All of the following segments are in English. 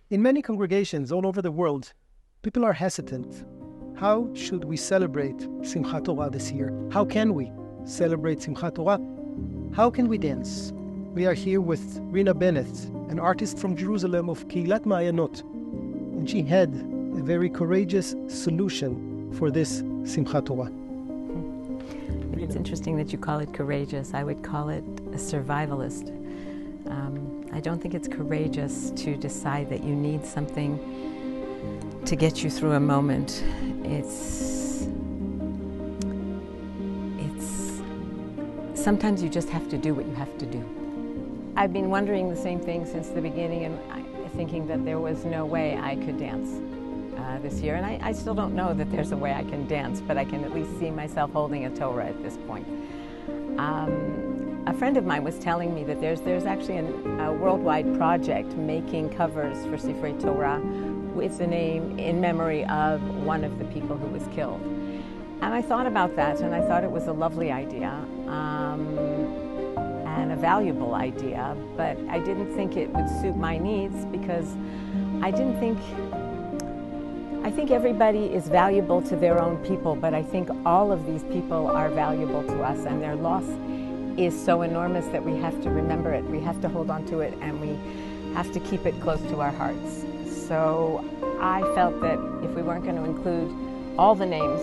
In many congregations all over the world, people are hesitant. How should we celebrate Simchat Torah this year? How can we celebrate Simchat Torah? How can we dance? We are here with Rena Bannett, an artist from Jerusalem of Kehilat Maayanot, and she had a very courageous solution for this Simchat Torah. It's interesting that you call it courageous. I would call it a survivalist. I don't think it's courageous to decide that you need something to get you through a moment. It's sometimes you just have to do what you have to do. I've been wondering the same thing since the beginning, and thinking that there was no way I could dance this year. And I still don't know that there's a way I can dance, but I can at least see myself holding a Torah at this point. A friend of mine was telling me that there's actually a worldwide project making covers for Sifrei Torah with the name in memory of one of the people who was killed. And I thought about that, and I thought it was a lovely idea and a valuable idea, but I didn't think it would suit my needs because I think everybody is valuable to their own people, but I think all of these people are valuable to us, and their loss is so enormous that we have to remember it, we have to hold on to it, and we have to keep it close to our hearts. So I felt that if we weren't going to include all the names,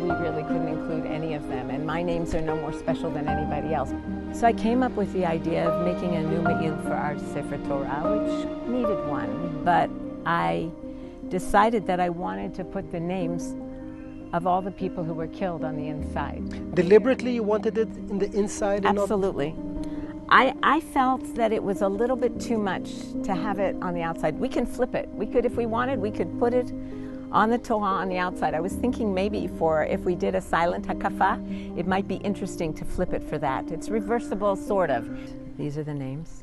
we really couldn't include any of them, and my names are no more special than anybody else. So I came up with the idea of making a new me'il for our Sefer Torah, which needed one, but I decided that I wanted to put the names of all the people who were killed on the inside. Deliberately you wanted it in the inside? And absolutely. I felt that it was a little bit too much to have it on the outside. We can flip it. We could, if we wanted, we could put it on the Torah on the outside. I was thinking maybe if we did a silent hakafa, it might be interesting to flip it for that. It's reversible, sort of. These are the names.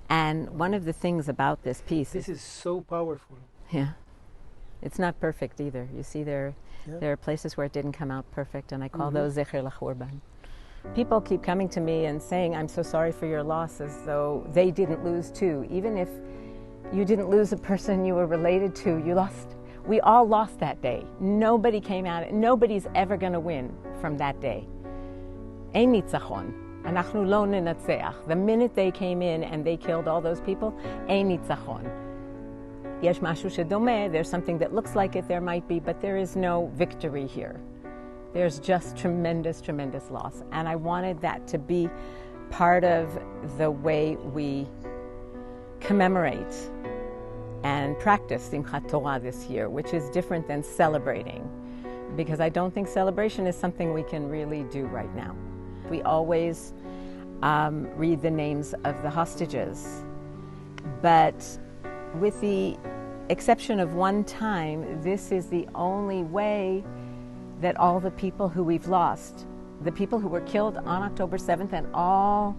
And one of the things about this piece This is so powerful. Yeah. It's not perfect either. You see, there are places where it didn't come out perfect, and I call those Zecher L'Churban. People keep coming to me and saying, I'm so sorry for your loss, as though they didn't lose too. Even if you didn't lose a person you were related to, you lost. We all lost that day. Nobody came out. Nobody's ever going to win from that day. Ein nitzachon. Anachnu lo nenatzeach. The minute they came in and they killed all those people, ein nitzachon. Yesh mashu shedomeh, there's something that looks like it, there might be, but there is no victory here. There's just tremendous, tremendous loss. And I wanted that to be part of the way we commemorate and practice Simchat Torah this year, which is different than celebrating, because I don't think celebration is something we can really do right now. We always read the names of the hostages, but with the exception of one time, this is the only way that all the people who we've lost, the people who were killed on October 7th and all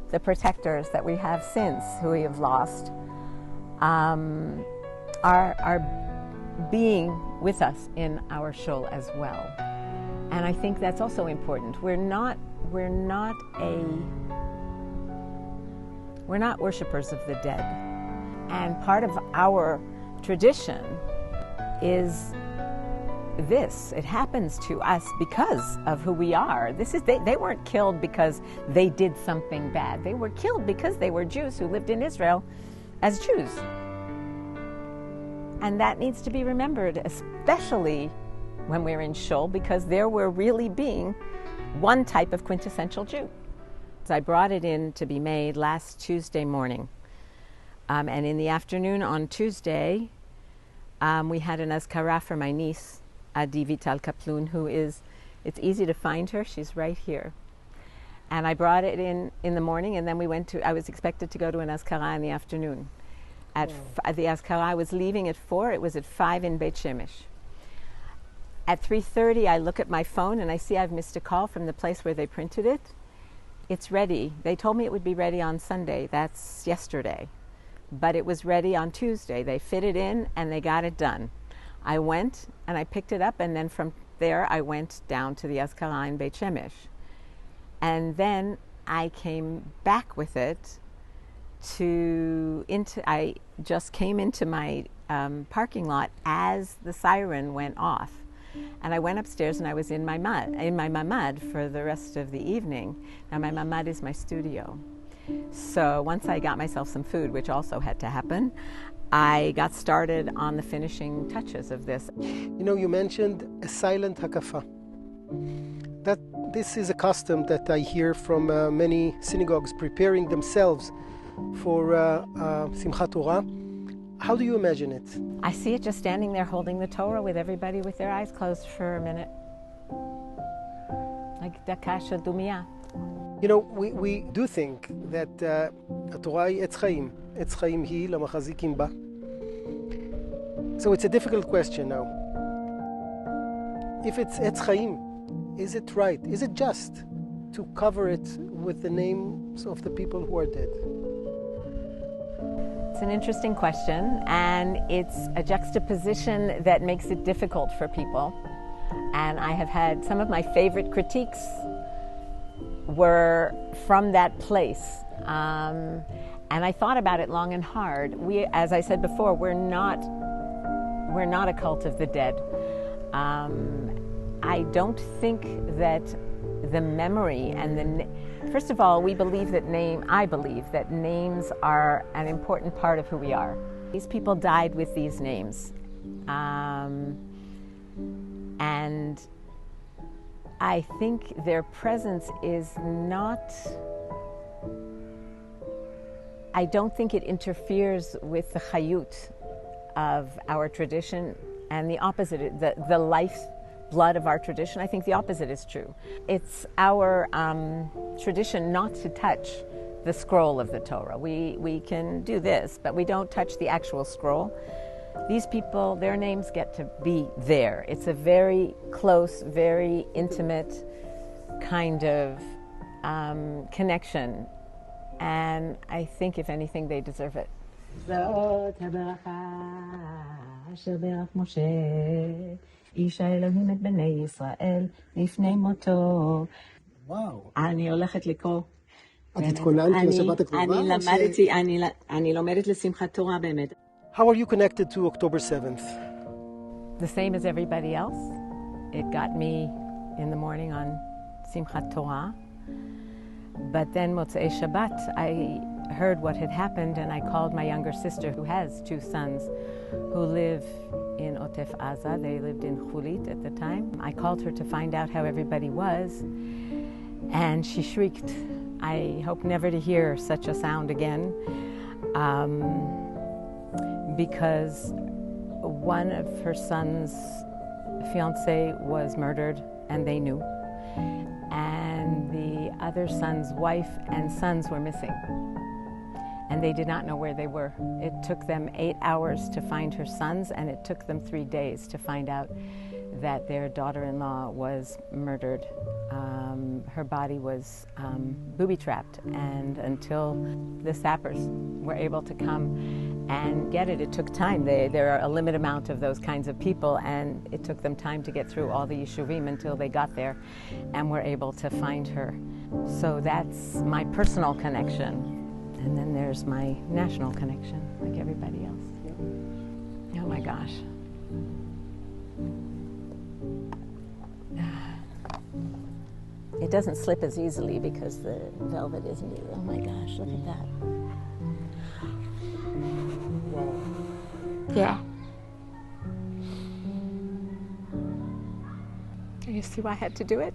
the protectors that we have since who we have lost, are being with us in our shul as well. And I think that's also important. We're not worshipers of the dead. And part of our tradition is this. It happens to us because of who we are. They weren't killed because they did something bad. They were killed because they were Jews who lived in Israel as Jews. And that needs to be remembered, especially when we're in shul, because there we're really being one type of quintessential Jew. So I brought it in to be made last Tuesday morning. And in the afternoon on Tuesday, we had an azkara for my niece, Adi Vital Kaplun, who is, it's easy to find her, she's right here. And I brought it in the morning, and then I was expected to go to an azkara in the afternoon. The azkara, I was leaving at 4, it was at 5 in Beit Shemesh. At 3:30, I look at my phone and I see I've missed a call from the place where they printed it. It's ready. They told me it would be ready on Sunday, that's yesterday. But it was ready on Tuesday. They fit it in and they got it done. I went and I picked it up, and then from there I went down to the azkara in Beit Shemesh. And then I came back with it I just came into my parking lot as the siren went off. And I went upstairs and I was in my mamad for the rest of the evening. Now my mamad is my studio. So once I got myself some food, which also had to happen, I got started on the finishing touches of this. You know, you mentioned a silent hakafa. That this is a custom that I hear from many synagogues preparing themselves for Simchat Torah. How do you imagine it? I see it just standing there holding the Torah with everybody with their eyes closed for a minute. Like daka shel dumia. You know, we do think that Torah is Etz Chaim. Etz Chaim hi lamachazikim ba. So it's a difficult question now. If it's Etz Chaim, is it right? Is it just to cover it with the names of the people who are dead? It's an interesting question, and it's a juxtaposition that makes it difficult for people. And I have had some of my favorite critiques were from that place. And I thought about it long and hard. We, as I said before, we're not a cult of the dead. I don't think that the memory and first of all, I believe that names are an important part of who we are. These people died with these names. And I think their presence is not, I don't think it interferes with the chayut of our tradition, and the opposite, the life blood of our tradition. I think the opposite is true. It's our tradition not to touch the scroll of the Torah. We can do this, but we don't touch the actual scroll. These people, their names get to be there. It's a very close, very intimate kind of connection. And I think, if anything, they deserve it. איש האלוהים את בני ישראל לפני מותו. וואו. אני הולכת לקרוא. את התכוננת לשבת הקרובה? אני לומדת לשמחת תורה באמת. How are you connected to October 7th? The same as everybody else. It got me in the morning on Simchat Torah. But then Motzei Shabbat, I heard what had happened, and I called my younger sister, who has two sons, who live in Otef Aza. They lived in Chulit at the time. I called her to find out how everybody was, and she shrieked. I hope never to hear such a sound again, because one of her son's fiance was murdered, and they knew. And the other son's wife and sons were missing. And they did not know where they were. It took them 8 hours to find her sons, and it took them 3 days to find out that their daughter-in-law was murdered. Her body was booby-trapped, and until the sappers were able to come and get it, it took time. There are a limited amount of those kinds of people, and it took them time to get through all the yeshuvim until they got there and were able to find her. So that's my personal connection. And then there's my national connection, like everybody else. Oh my gosh. It doesn't slip as easily because the velvet isn't either. Oh my gosh, look at that. Wow. Yeah. You see why I had to do it?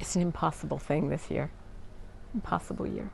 It's an impossible thing this year. Impossible year.